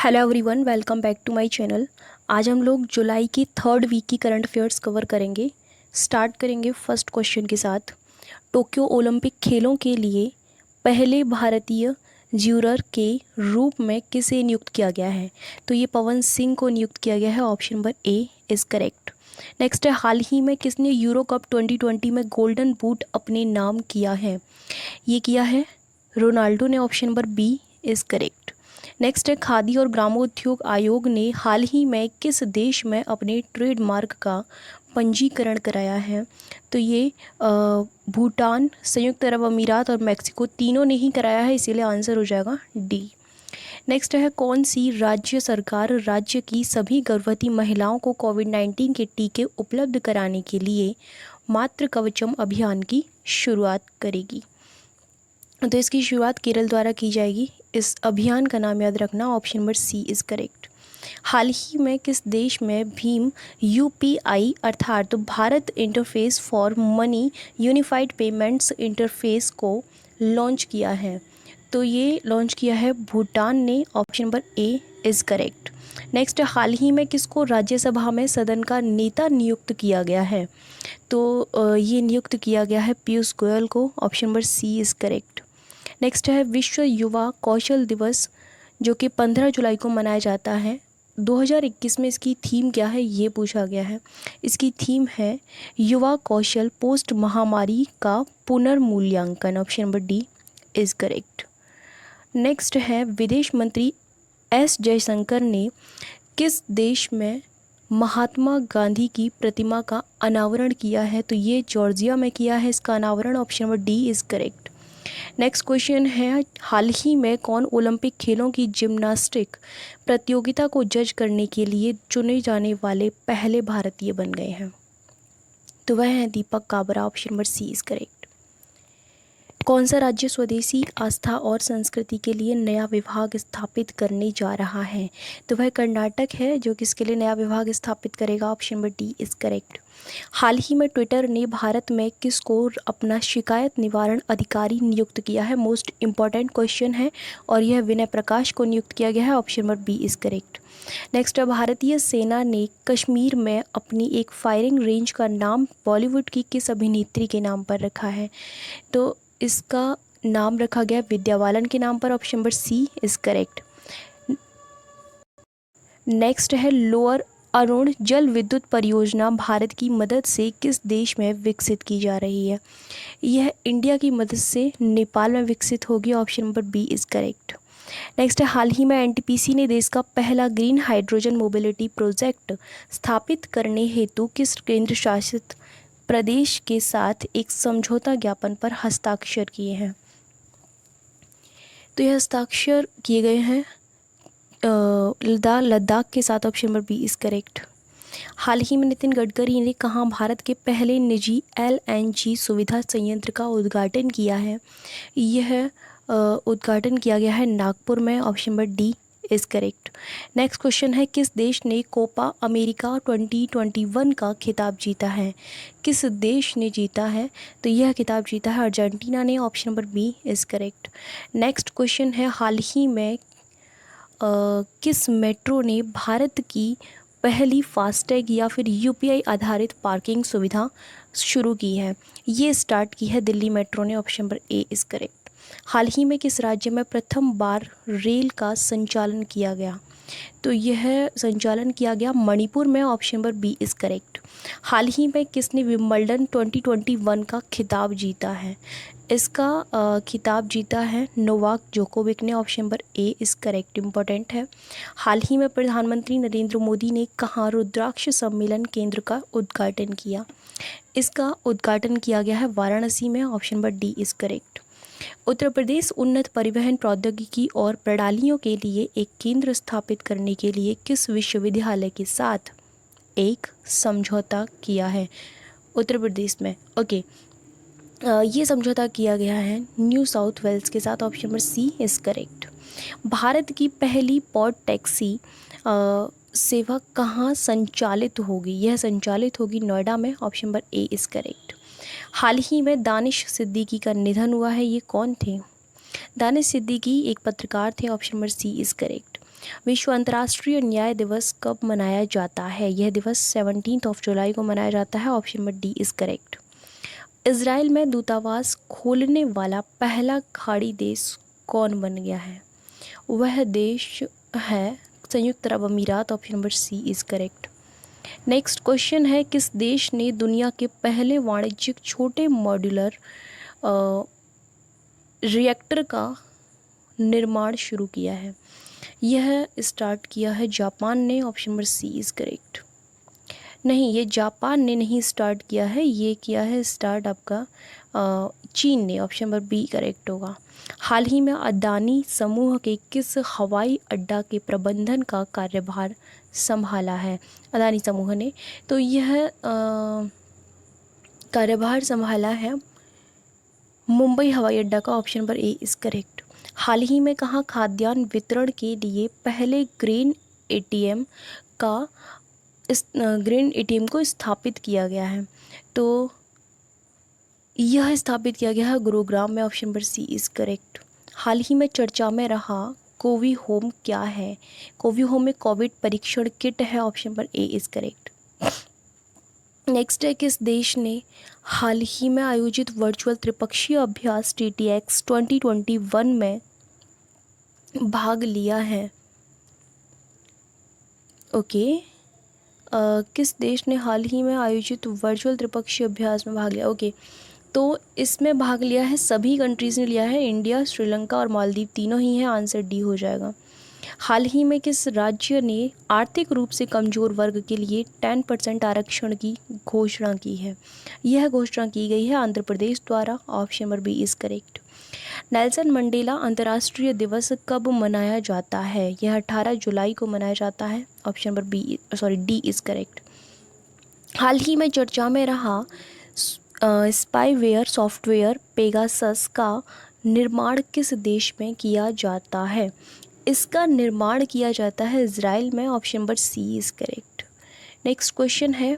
Hello everyone, welcome back to my channel. आज हम लोग जुलाई की थर्ड वीक की करंट अफेयर्स कवर करेंगे। स्टार्ट करेंगे फर्स्ट क्वेश्चन के साथ। टोक्यो ओलंपिक खेलों के लिए पहले भारतीय ज्यूरर के रूप में किसे नियुक्त किया गया है? तो ये पवन सिंह को नियुक्त किया गया है। Option number A is correct. Next है, हाल ही में किसने यूरो कप 2020 में गोल्डन बूट अपने नाम किया है? ये किया है रोनाल्डो ने। Option number B is correct. Next है, खादी और ग्रामोद्योग आयोग ने हाल ही में किस देश में अपने ट्रेडमार्क का पंजीकरण कराया है? तो ये भूटान, संयुक्त अरब अमीरात और मैक्सिको तीनों ने ही कराया है, इसीलिए आंसर हो जाएगा डी। नेक्स्ट है, कौन सी राज्य सरकार राज्य की सभी गर्भवती महिलाओं को कोविड-19 के टीके उपलब्ध कराने के लिए मातृ कवचम अभियान की शुरुआत करेगी? तो इसकी शुरुआत केरल द्वारा की जाएगी। इस अभियान का नाम याद रखना, option number C is correct. हाल ही में किस देश में भीम यूपीआई अर्थात Bharat interface for money unified payments interface को लॉन्च किया है? तो ये लॉन्च किया है भूटान ने। Option number A is correct. Next, हाल ही में किसको राज्यसभा में सदन का नेता नियुक्त किया गया है? तो ये नियुक्त किया गया है पीयूष गोयल को। Option number C is correct. Next है, विश्व युवा कौशल दिवस जो कि 15 जुलाई को मनाया जाता है, 2021 में इसकी थीम क्या है ये पूछा गया है। इसकी थीम है युवा कौशल पोस्ट महामारी का पुनर्मूल्यांकन। Option number D is correct. Next है, विदेश मंत्री एस जयशंकर ने किस देश में महात्मा गांधी की प्रतिमा का अनावरण किया है? तो ये जॉर्जिया में किया है इसका अनावरण। Option number D is correct. Next question है, हाल ही में कौन ओलंपिक खेलों की जिम्नास्टिक प्रतियोगिता को जज करने के लिए चुने जाने वाले पहले भारतीय बन गए हैं? तो वह है Deepak Kabra. Option number C is correct. कौन सा राज्य स्वदेशी आस्था और संस्कृति के लिए नया विभाग स्थापित करने जा रहा है? तो वह कर्नाटक है जो किसके लिए नया विभाग स्थापित करेगा। Option number D is correct. हाल ही में ट्विटर ने भारत में किसको अपना शिकायत निवारण अधिकारी नियुक्त किया है? मोस्ट इम्पॉर्टेंट क्वेश्चन है और यह विनय प्रकाश को नियुक्त किया गया है। Option number B is correct. Next, भारतीय सेना ने कश्मीर में अपनी एक फायरिंग रेंज का नाम बॉलीवुड की किस अभिनेत्री के नाम पर रखा है? तो इसका नाम रखा गया विद्या बालन के नाम पर। Option number C is correct. Next है, लोअर अरुण जल विद्युत परियोजना भारत की मदद से किस देश में विकसित की जा रही है? यह इंडिया की मदद से नेपाल में विकसित होगी। Option number B is correct. Next है, हाल ही में एनटीपीसी ने देश का पहला ग्रीन हाइड्रोजन मोबिलिटी प्रोजेक्ट स्थापित करने हेतु किस केंद्र शासित प्रदेश के साथ एक समझौता ज्ञापन पर हस्ताक्षर किए हैं? तो यह हस्ताक्षर किए गए हैं लद्दाख के साथ। Option number B is correct. हाल ही में नितिन गडकरी ने कहाँ भारत के पहले निजी एलएनजी सुविधा संयंत्र का उद्घाटन किया है? यह उद्घाटन किया गया है नागपुर में। Option number D is correct. Next question है, किस देश ने कोपा अमेरिका 2021 का खिताब जीता है? किस देश ने जीता है? तो यह खिताब जीता है अर्जेंटीना ने। Option number B is correct. Next question है, हाल ही में किस मेट्रो ने भारत की पहली फास्टैग या फिर यूपीआई आधारित पार्किंग सुविधा शुरू की है? ये स्टार्ट की है दिल्ली मेट्रो ने। Option number A is correct. हाल ही में किस राज्य में प्रथम बार रेल का संचालन किया गया? तो यह संचालन किया गया मणिपुर में। Option number B is correct. हाल ही में किसने विंबलडन 2021 का खिताब जीता है? इसका खिताब जीता है नोवाक जोकोविक ने। Option number A is correct, important है। हाल ही में प्रधानमंत्री नरेंद्र मोदी ने कहाँ रुद्राक्ष सम्मेलन केंद्र का उद्घाटन किया? इसका उद्घाटन किया गया है वाराणसी में। Option number D is correct. Uttar Pradesh उन्नत परिवहन प्रौद्योगिकी और प्रणालियों के लिए एक केंद्र स्थापित करने के लिए किस विश्वविद्यालय के साथ एक समझौता किया है उत्तर प्रदेश में? ओके, ये समझौता किया गया है न्यू साउथ वेल्स के साथ। Option number C is correct. Bharat की पहली पॉड टैक्सी सेवा कहाँ संचालित होगी? यह संचालित होगी नोएडा में। Option number A is correct. हाल ही में दानिश सिद्दीकी का निधन हुआ है, ये कौन थे? दानिश सिद्दीकी एक पत्रकार थे। Option number C is correct. विश्व अंतर्राष्ट्रीय न्याय दिवस कब मनाया जाता है? यह दिवस 17 जुलाई को मनाया जाता है। Option number D is correct. Israel में दूतावास खोलने वाला पहला खाड़ी देश कौन बन गया है? वह देश है संयुक्त अरब अमीरात। Option number C is correct. Next question है, किस देश ने दुनिया के पहले वाणिज्यिक छोटे मॉड्यूलर रिएक्टर का निर्माण शुरू किया है? यह स्टार्ट किया है जापान ने। Option number C is correct. नहीं, ये जापान ने नहीं स्टार्ट किया है, ये किया है स्टार्ट आपका चीन ने। ऑप्शन नंबर बी करेक्ट होगा। हाल ही में अदानी समूह के किस हवाई अड्डा के प्रबंधन का कार्यभार संभाला है? अदानी समूह ने, तो यह कार्यभार संभाला है मुंबई हवाई अड्डा का। Option number A is correct. हाल ही में कहाँ खाद्यान्न वितरण के लिए पहले ग्रेन एटीएम को स्थापित किया गया है? तो यह स्थापित किया गया है गुरुग्राम में। Option number C is correct. हाल ही में चर्चा में रहा कोवी होम क्या है? कोवी होम में कोविड परीक्षण किट है। Option number A is correct. Next है, किस देश ने हाल ही में आयोजित वर्चुअल त्रिपक्षीय अभ्यास TTX 2021 में भाग लिया है? ओके, किस देश ने हाल ही में आयोजित वर्चुअल त्रिपक्षीय अभ्यास में भाग लिया? ओके, तो इसमें भाग लिया है, सभी कंट्रीज़ ने लिया है, इंडिया, श्रीलंका और मालदीव तीनों ही हैं। आंसर डी हो जाएगा। हाल ही में किस राज्य ने आर्थिक रूप से कमज़ोर वर्ग के लिए 10% आरक्षण की घोषणा की है? यह घोषणा की गई है आंध्र प्रदेश द्वारा। Option number B is correct. Nelson Mandela अंतर्राष्ट्रीय दिवस कब मनाया जाता है? यह 18 जुलाई को मनाया जाता है। Option number D is correct. हाल ही में चर्चा में रहा स्पाईवेयर सॉफ्टवेयर पेगासस का निर्माण किस देश में किया जाता है? इसका निर्माण किया जाता है इज़राइल में। Option number C is correct. Next question है,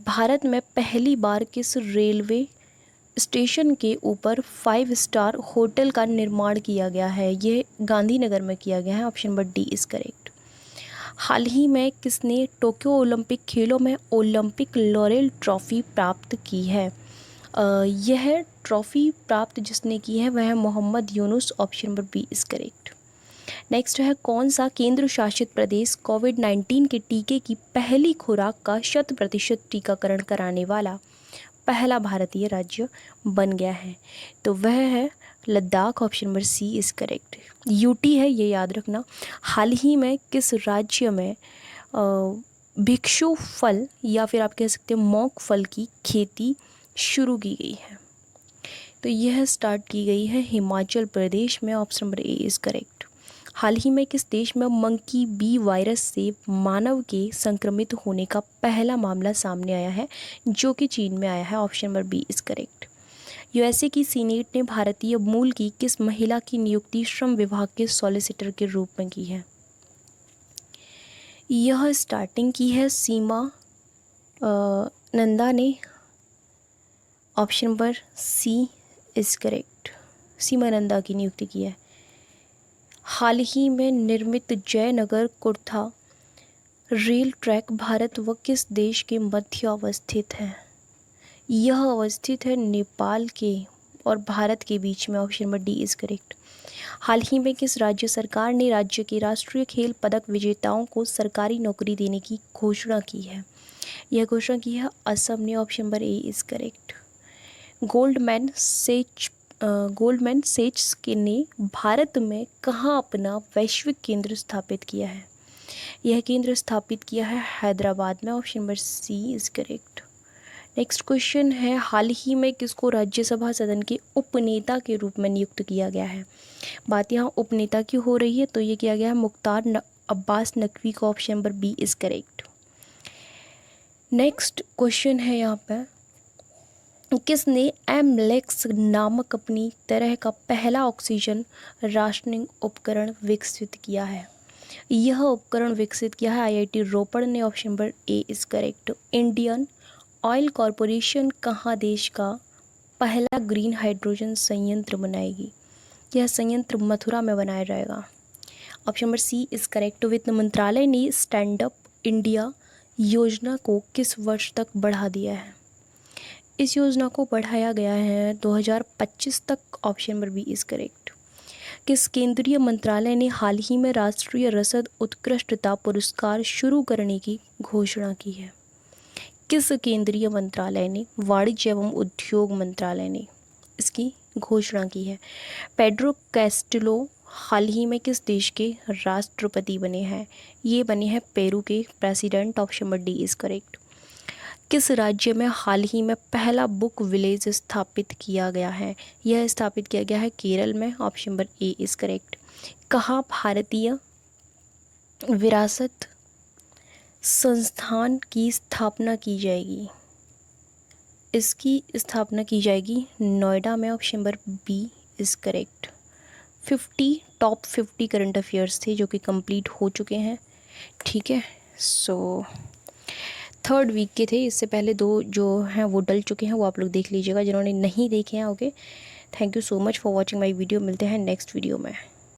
भारत में पहली बार किस रेलवे स्टेशन के ऊपर 5 स्टार होटल का निर्माण किया गया है? ये गांधीनगर में किया गया है। Option number D is correct. हाल ही में किसने टोक्यो ओलंपिक खेलों में ओलंपिक लॉरेल ट्रॉफी प्राप्त की है? यह ट्रॉफी प्राप्त जिसने की है वह है Mohammad Yunus. Option number B is correct. Next है, कौन सा केंद्र शासित प्रदेश कोविड-19 के टीके की पहली खुराक का 100% टीकाकरण कराने वाला पहला भारतीय राज्य बन गया है? तो वह है Ladakh. Option number C is correct. UT है, ये याद रखना। हाल ही में किस राज्य में भिक्षु फल या फिर आप कह सकते हैं मॉक फल की खेती शुरू की गई है? तो यह स्टार्ट की गई है हिमाचल प्रदेश में। Option number A is correct. हाल ही में किस देश में मंकी बी वायरस से मानव के संक्रमित होने का पहला मामला सामने आया है? जो कि चीन में आया है। Option number B is correct. USA की सीनेट ने भारतीय मूल की किस महिला की नियुक्ति श्रम विभाग के सॉलिसिटर के रूप में की है? यह स्टार्टिंग की है सीमा नंदा ने। Option number C is correct. Seema Nanda की नियुक्ति की है। हाल ही में निर्मित जयनगर कुर्था रेल ट्रैक भारत व किस देश के मध्य अवस्थित है? यह अवस्थित है नेपाल के और भारत के बीच में। Option number D is correct. हाल ही में किस राज्य सरकार ने राज्य के राष्ट्रीय खेल पदक विजेताओं को सरकारी नौकरी देने की घोषणा की है? यह घोषणा की है असम ने। Option number A is correct. Goldman Sachs के ने भारत में कहाँ अपना वैश्विक केंद्र स्थापित किया है? यह केंद्र स्थापित किया है हैदराबाद में। Option number C is correct. Next question है, हाल ही में किसको राज्यसभा सदन के उपनेता के रूप में नियुक्त किया गया है? बात यहाँ उपनेता की हो रही है, तो ये किया गया है मुख्तार अब्बास नकवी को। Option number B is correct. Next question है यहाँ पर, किसने एमलेक्स नामक अपनी तरह का पहला ऑक्सीजन राशनिंग उपकरण विकसित किया है? यह उपकरण विकसित किया है आईआईटी रोपड़ ने। Option number A is correct. Indian oil corporation कहाँ देश का पहला ग्रीन हाइड्रोजन संयंत्र बनाएगी? यह संयंत्र मथुरा में बनाया जाएगा। Option number C is correct. वित्त मंत्रालय ने स्टैंड अप इंडिया योजना को किस वर्ष तक बढ़ा दिया है? इस योजना को बढ़ाया गया है 2025 तक। Option number B is correct. किस केंद्रीय मंत्रालय ने हाल ही में राष्ट्रीय रसद उत्कृष्टता पुरस्कार शुरू करने की घोषणा की है? किस केंद्रीय मंत्रालय ने? वाणिज्य एवं उद्योग मंत्रालय ने इसकी घोषणा की है। पेड्रो कैस्टिलो हाल ही में किस देश के राष्ट्रपति बने हैं? ये बने हैं पेरू के president. Option number D is correct. किस राज्य में हाल ही में पहला बुक विलेज स्थापित किया गया है? यह स्थापित किया गया है केरल में। Option number A is correct. कहाँ भारतीय विरासत संस्थान की स्थापना की जाएगी? इसकी स्थापना की जाएगी नोएडा में। Option number B is correct. Top 50 current affairs थे जो कि कंप्लीट हो चुके हैं। ठीक है, सो थर्ड वीक के थे, इससे पहले 2 जो हैं वो डल चुके हैं, वो आप लोग देख लीजिएगा जिन्होंने नहीं देखे हैं। Okay, thank you so much for watching my video. मिलते हैं नेक्स्ट वीडियो में।